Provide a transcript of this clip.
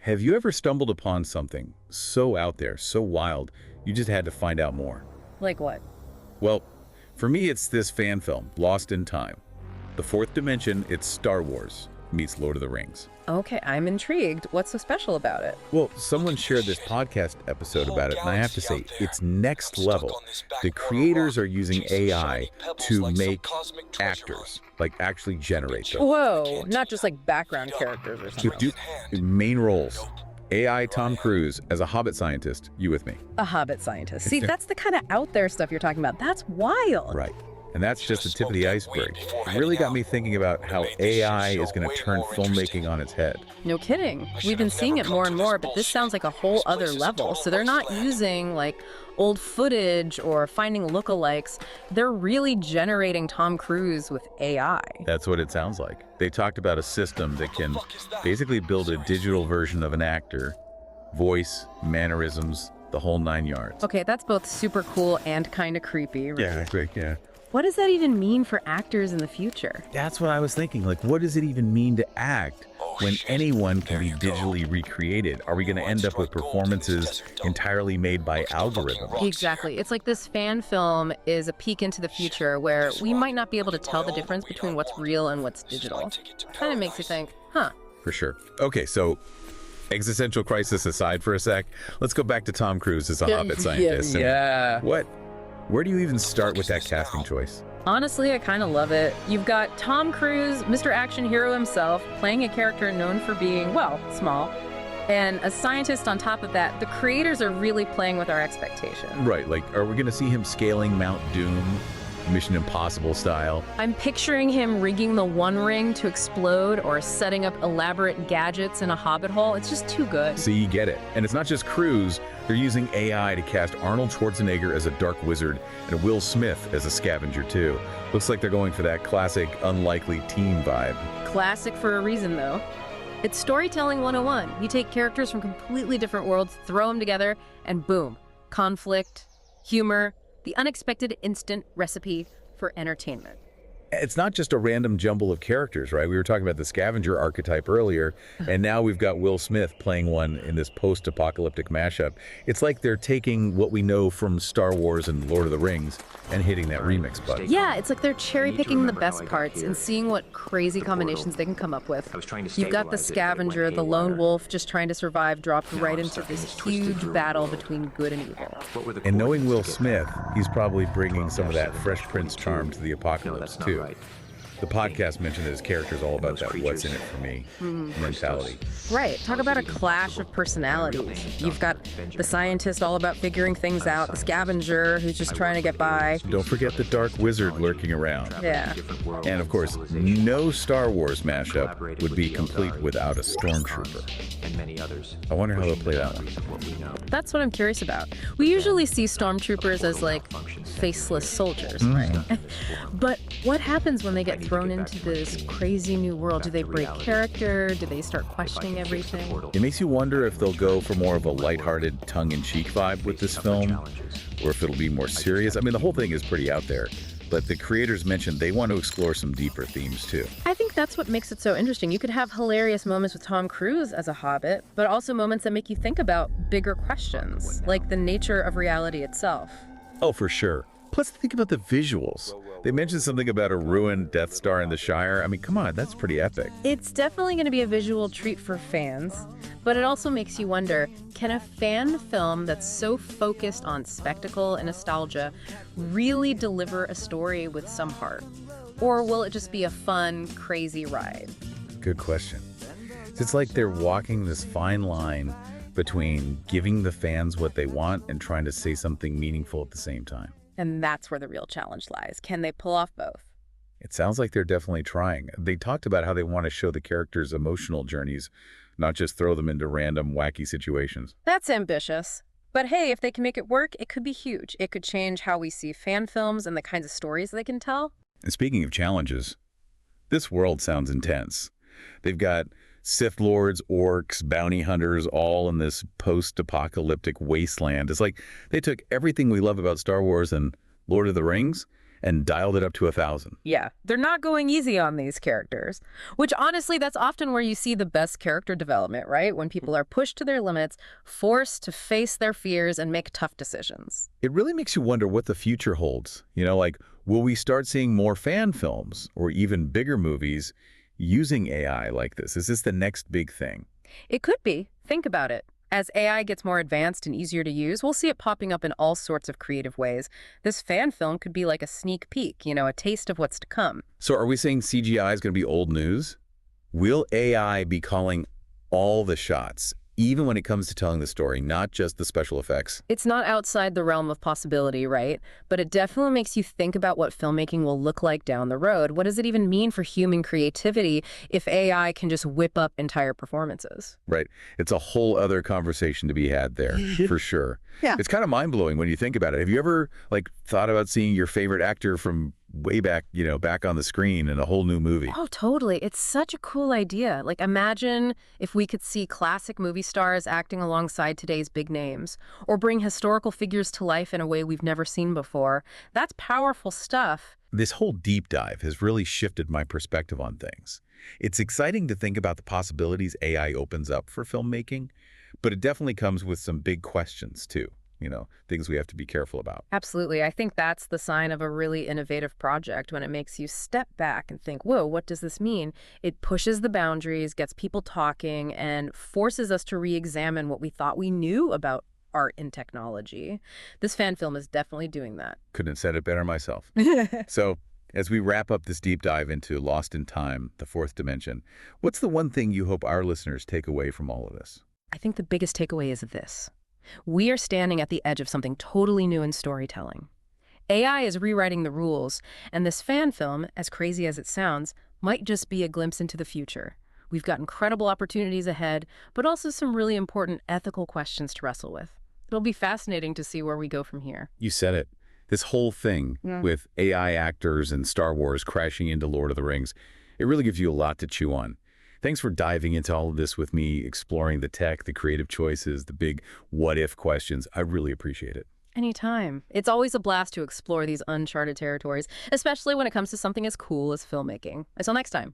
Have you ever stumbled upon something so out there, so wild, you just had to find out more? Like what? Well, for me, it's this fan film, Lost in Time. The fourth dimension, it's Star Wars meets Lord of the Rings. Okay, I'm intrigued. What's so special about it? Well, someone shared this podcast episode about it, and I have to say, it's next level. The creators are using AI to make actors, like actually generate them. Whoa, not just like background characters or something. Main roles. AI Tom Cruise as a Hobbit scientist. You with me? A Hobbit scientist. See, that's the kind of out there stuff you're talking about. That's wild. Right. And that's just the tip of the iceberg. It really got me thinking about how AI is going to turn filmmaking on its head. No kidding. We've been seeing it more and more, but this sounds like a whole other level. So they're not using like old footage or finding lookalikes. They're really generating Tom Cruise with AI. That's what it sounds like. They talked about a system that can basically build a digital version of an actor, voice, mannerisms, the whole 9 yards. Okay, that's both super cool and kind of creepy. Right? Yeah, great, yeah. What does that even mean for actors in the future? That's what I was thinking. Like, what does it even mean to act when anyone can be digitally recreated? Are we going to end up with performances entirely made by algorithms? Exactly. It's like this fan film is a peek into the future where we might not be able to tell the difference between what's real and what's digital. Kind of makes you think, huh? For sure. Okay, so existential crisis aside for a sec, let's go back to Tom Cruise as a Hobbit scientist. Yeah. Where do you even start with that casting choice? Honestly, I kind of love it. You've got Tom Cruise, Mr. Action Hero himself, playing a character known for being, well, small, and a scientist on top of that. The creators are really playing with our expectations. Right, like, are we going to see him scaling Mount Doom, Mission Impossible style? I'm picturing him rigging the One Ring to explode or setting up elaborate gadgets in a hobbit hole. It's just too good. See, you get it. And it's not just Cruise. They're using AI to cast Arnold Schwarzenegger as a dark wizard and Will Smith as a scavenger, too. Looks like they're going for that classic, unlikely teen vibe. Classic for a reason, though. It's storytelling 101. You take characters from completely different worlds, throw them together, and boom. Conflict, humor, the unexpected instant recipe for entertainment. It's not just a random jumble of characters, right? We were talking about the scavenger archetype earlier, and now we've got Will Smith playing one in this post-apocalyptic mashup. It's like they're taking what we know from Star Wars and Lord of the Rings and hitting that remix button. Yeah, it's like they're cherry-picking the best parts and seeing what crazy combinations they can come up with. You've got the scavenger, the lone wolf just trying to survive, dropped right into this huge battle between good and evil. And knowing Will Smith, he's probably bringing some of that Fresh Prince charm to the apocalypse, too. The podcast mentioned that his character's all about that what's in it for me mentality. Right. Talk about a clash of personalities. You've got the scientist all about figuring things out, the scavenger who's just trying to get by. Don't forget the dark wizard lurking around. Yeah. And of course, no Star Wars mashup would be complete without a stormtrooper. I wonder how they'll play that one. That's what I'm curious about. We usually see stormtroopers as like faceless soldiers, right? But what happens when they get thrown into this crazy new world? Do they break character? Do they start questioning everything? It makes you wonder if they'll go for more of a lighthearted, tongue-in-cheek vibe with this film, or if it'll be more serious. I mean, the whole thing is pretty out there, but the creators mentioned they want to explore some deeper themes, too. I think that's what makes it so interesting. You could have hilarious moments with Tom Cruise as a hobbit, but also moments that make you think about bigger questions, like the nature of reality itself. Oh, for sure. Plus, think about the visuals. They mentioned something about a ruined Death Star in the Shire. I mean, come on, that's pretty epic. It's definitely going to be a visual treat for fans, but it also makes you wonder, can a fan film that's so focused on spectacle and nostalgia really deliver a story with some heart? Or will it just be a fun, crazy ride? Good question. It's like they're walking this fine line between giving the fans what they want and trying to say something meaningful at the same time. And that's where the real challenge lies. Can they pull off both? It sounds like they're definitely trying. They talked about how they want to show the characters' emotional journeys, not just throw them into random, wacky situations. That's ambitious. But hey, if they can make it work, it could be huge. It could change how we see fan films and the kinds of stories they can tell. And speaking of challenges, this world sounds intense. They've got Sith Lords, orcs, bounty hunters, all in this post-apocalyptic wasteland. It's like they took everything we love about Star Wars and Lord of the Rings and dialed it up to 1,000. Yeah, they're not going easy on these characters, which honestly, that's often where you see the best character development, right? When people are pushed to their limits, forced to face their fears and make tough decisions. It really makes you wonder what the future holds. Like, will we start seeing more fan films or even bigger movies using AI like this? Is this the next big thing? It could be. Think about it. As AI gets more advanced and easier to use, we'll see it popping up in all sorts of creative ways. This fan film could be like a sneak peek, a taste of what's to come. So are we saying CGI is going to be old news? Will AI be calling all the shots, even when it comes to telling the story, not just the special effects? It's not outside the realm of possibility, right? But it definitely makes you think about what filmmaking will look like down the road. What does it even mean for human creativity if AI can just whip up entire performances? Right. It's a whole other conversation to be had there, for sure. Yeah. It's kind of mind-blowing when you think about it. Have you ever, thought about seeing your favorite actor from way back, back on the screen in a whole new movie? Oh, totally. It's such a cool idea. Imagine if we could see classic movie stars acting alongside today's big names, or bring historical figures to life in a way we've never seen before. That's powerful stuff. This whole deep dive has really shifted my perspective on things. It's exciting to think about the possibilities AI opens up for filmmaking, but it definitely comes with some big questions, too. Things we have to be careful about. Absolutely. I think that's the sign of a really innovative project, when it makes you step back and think, whoa, what does this mean? It pushes the boundaries, gets people talking, and forces us to re-examine what we thought we knew about art and technology. This fan film is definitely doing that. Couldn't have said it better myself. So, as we wrap up this deep dive into Lost in Time, the fourth dimension, what's the one thing you hope our listeners take away from all of this? I think the biggest takeaway is this. We are standing at the edge of something totally new in storytelling. AI is rewriting the rules, and this fan film, as crazy as it sounds, might just be a glimpse into the future. We've got incredible opportunities ahead, but also some really important ethical questions to wrestle with. It'll be fascinating to see where we go from here. You said it. This whole thing with AI actors and Star Wars crashing into Lord of the Rings, it really gives you a lot to chew on. Thanks for diving into all of this with me, exploring the tech, the creative choices, the big what-if questions. I really appreciate it. Anytime. It's always a blast to explore these uncharted territories, especially when it comes to something as cool as filmmaking. Until next time.